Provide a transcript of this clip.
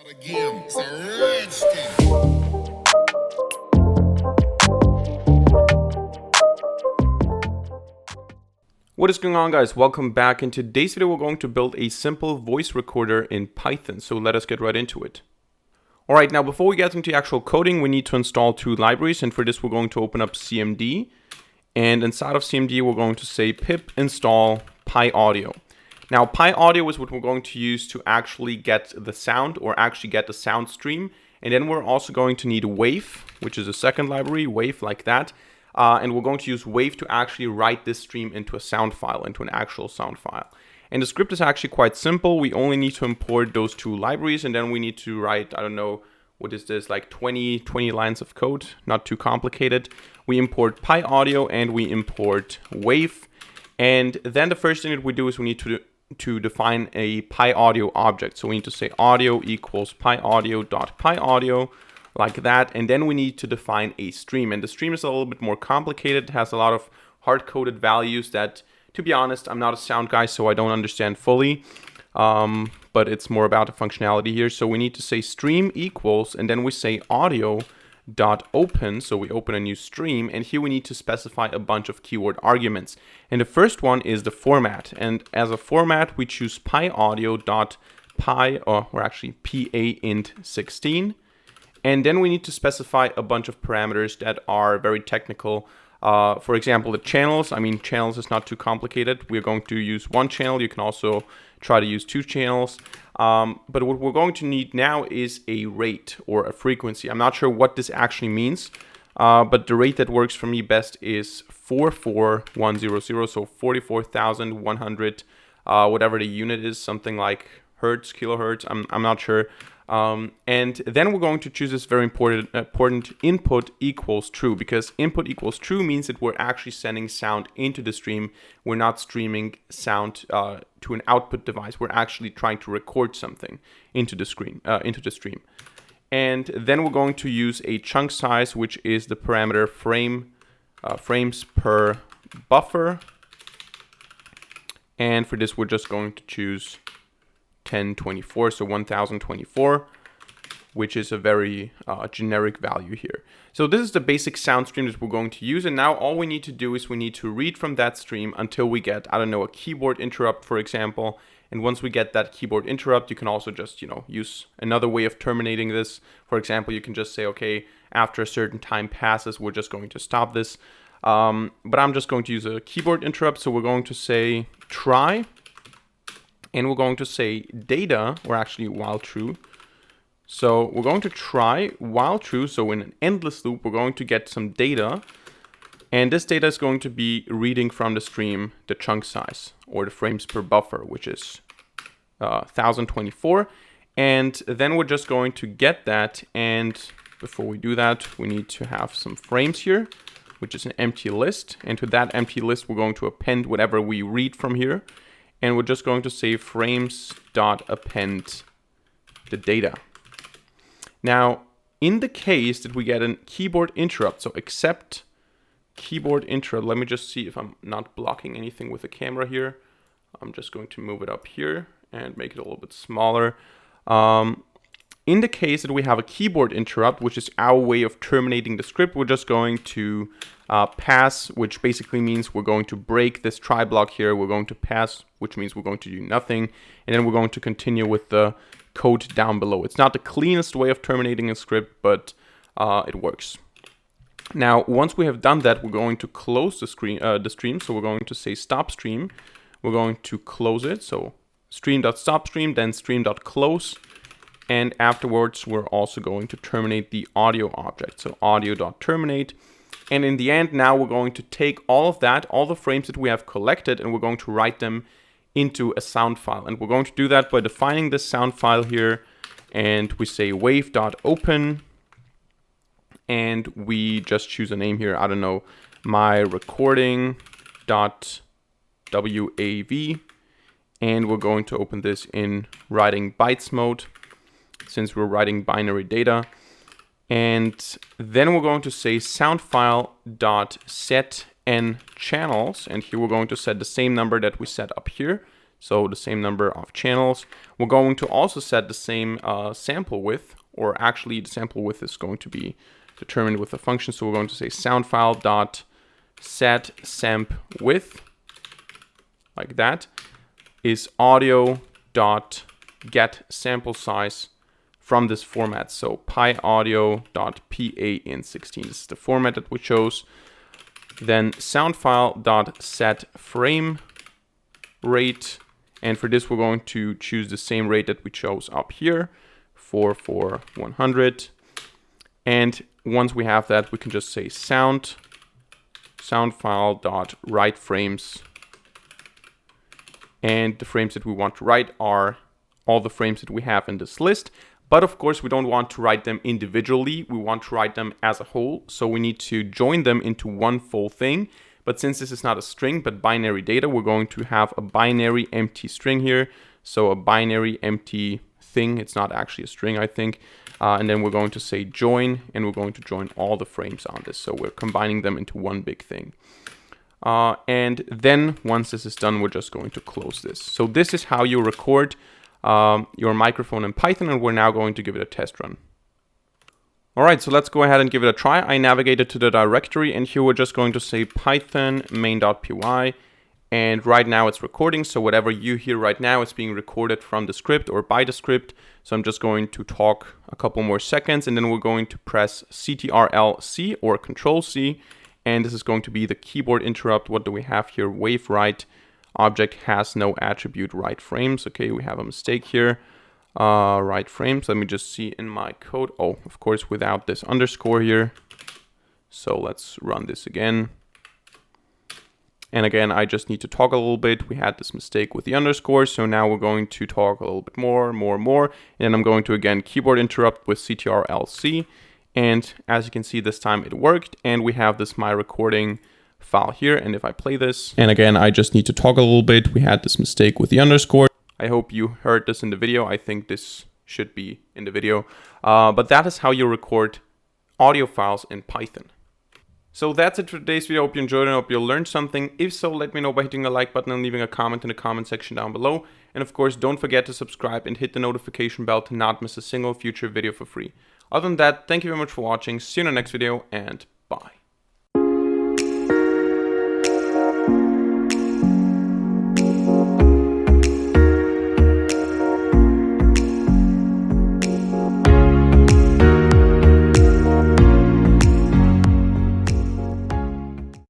Again, it's a rich thing. What is going on, guys? Welcome back. In today's video, we're going to build a simple voice recorder in Python. So let us get right into it. All right, now before we get into actual coding, we need to install two libraries. And for this, we're going to open up CMD. And inside of CMD, we're going to say pip install PyAudio. Now, PyAudio is what we're going to use to actually get the sound or actually get the sound stream. And then we're also going to need Wave, which is a second library, Wave like that. And we're going to use Wave to actually write this stream into a sound file, into an actual sound file. And the script is actually quite simple. We only need to import those two libraries, and then we need to write, I don't know, what is this, like 20 lines of code, not too complicated. We import PyAudio and we import Wave. And then the first thing that we do is we need to define a PyAudio object. So we need to say audio equals PyAudio.PyAudio. Like that, and then we need to define a stream, and the stream is a little bit more complicated. It has a lot of hard-coded values that, to be honest, I'm not a sound guy, so I don't understand fully, but it's more about the functionality here. So we need to say stream equals, and then we say audio.open, so we open a new stream, and here we need to specify a bunch of keyword arguments. And the first one is the format, and as a format we choose PyAudio.py, or actually PA-int16. And then we need to specify a bunch of parameters that are very technical. For example, the channels. I mean, channels is not too complicated. We're going to use one channel. You can also try to use two channels. But what we're going to need now is a rate or a frequency. I'm not sure what this actually means, but the rate that works for me best is 44100, so 44,100, whatever the unit is, something like hertz, kilohertz. I'm not sure. And then we're going to choose this very important input equals true, because input equals true means that we're actually sending sound into the stream. We're not streaming sound to an output device. We're actually trying to record something into the stream. And then we're going to use a chunk size, which is the parameter frames per buffer. And for this, we're just going to choose 1024, so 1024, which is a very generic value here. So this is the basic sound stream that we're going to use, and now all we need to do is we need to read from that stream until we get, I don't know, a keyboard interrupt, for example. And once we get that keyboard interrupt, you can also just, use another way of terminating this. For example, you can just say, okay, after a certain time passes, we're just going to stop this. But I'm just going to use a keyboard interrupt, so we're going to say try. And we're going to say data, or actually while true. So we're going to try while true. So in an endless loop, we're going to get some data. And this data is going to be reading from the stream the chunk size, or the frames per buffer, which is 1024. And then we're just going to get that. And before we do that, we need to have some frames here, which is an empty list. And to that empty list, we're going to append whatever we read from here. And we're just going to say frames.append the data. Now, in the case that we get a keyboard interrupt, so except keyboard interrupt, let me just see if I'm not blocking anything with the camera here. I'm just going to move it up here and make it a little bit smaller. In the case that we have a keyboard interrupt, which is our way of terminating the script, we're just going to pass, which basically means we're going to break this try block here. We're going to pass, which means we're going to do nothing. And then we're going to continue with the code down below. It's not the cleanest way of terminating a script, but it works. Now, once we have done that, we're going to close the stream. So we're going to say stop stream. We're going to close it. So stream.stop stream, then stream.close. And afterwards, we're also going to terminate the audio object. So audio.terminate. And in the end, now we're going to take all of that, all the frames that we have collected, and we're going to write them into a sound file. And we're going to do that by defining this sound file here. And we say wave.open. And we just choose a name here. I don't know, my recording.wav. And we're going to open this in writing bytes mode, since we're writing binary data. And then we're going to say soundfile.setNchannels. And here we're going to set the same number that we set up here. So the same number of channels. We're going to also set the same sample width, or actually the sample width is going to be determined with a function. So we're going to say sound file dot set samp width, like that, is audio dot get sample size from this format. So pyaudio.pa in16 is the format that we chose. Then sound file dot set frame rate, and for this we're going to choose the same rate that we chose up here, 44100. And once we have that, we can just say sound file dot write frames, and the frames that we want to write are all the frames that we have in this list. But of course, we don't want to write them individually. We want to write them as a whole. So we need to join them into one full thing. But since this is not a string, but binary data, we're going to have a binary empty string here. So a binary empty thing. It's not actually a string, I think. And then we're going to say join, and we're going to join all the frames on this. So we're combining them into one big thing. And then once this is done, we're just going to close this. So this is how you record your microphone in Python, and we're now going to give it a test run. All right, so let's go ahead and give it a try. I navigated to the directory, and here we're just going to say python main.py, and right now it's recording. So whatever you hear right now is being recorded from the script or by the script. So I'm just going to talk a couple more seconds, and then we're going to press Ctrl-C or Control-C, and this is going to be the keyboard interrupt. What do we have here? Wave right. Object has no attribute write frames. Okay, we have a mistake here. Write frames. Let me just see in my code. Oh, of course, without this underscore here. So let's run this again. And again, I just need to talk a little bit. We had this mistake with the underscore. So now we're going to talk a little bit more. And I'm going to, again, keyboard interrupt with Ctrl-C. And as you can see, this time it worked. And we have this my recording file here. And if I play this, and again, I just need to talk a little bit. We had this mistake with the underscore. I hope you heard this in the video. I think this should be in the video. But that is how you record audio files in Python. So that's it for today's video. I hope you enjoyed it. I hope you learned something. If so, let me know by hitting the like button and leaving a comment in the comment section down below. And of course, don't forget to subscribe and hit the notification bell to not miss a single future video for free. Other than that, thank you very much for watching. See you in the next video, and bye.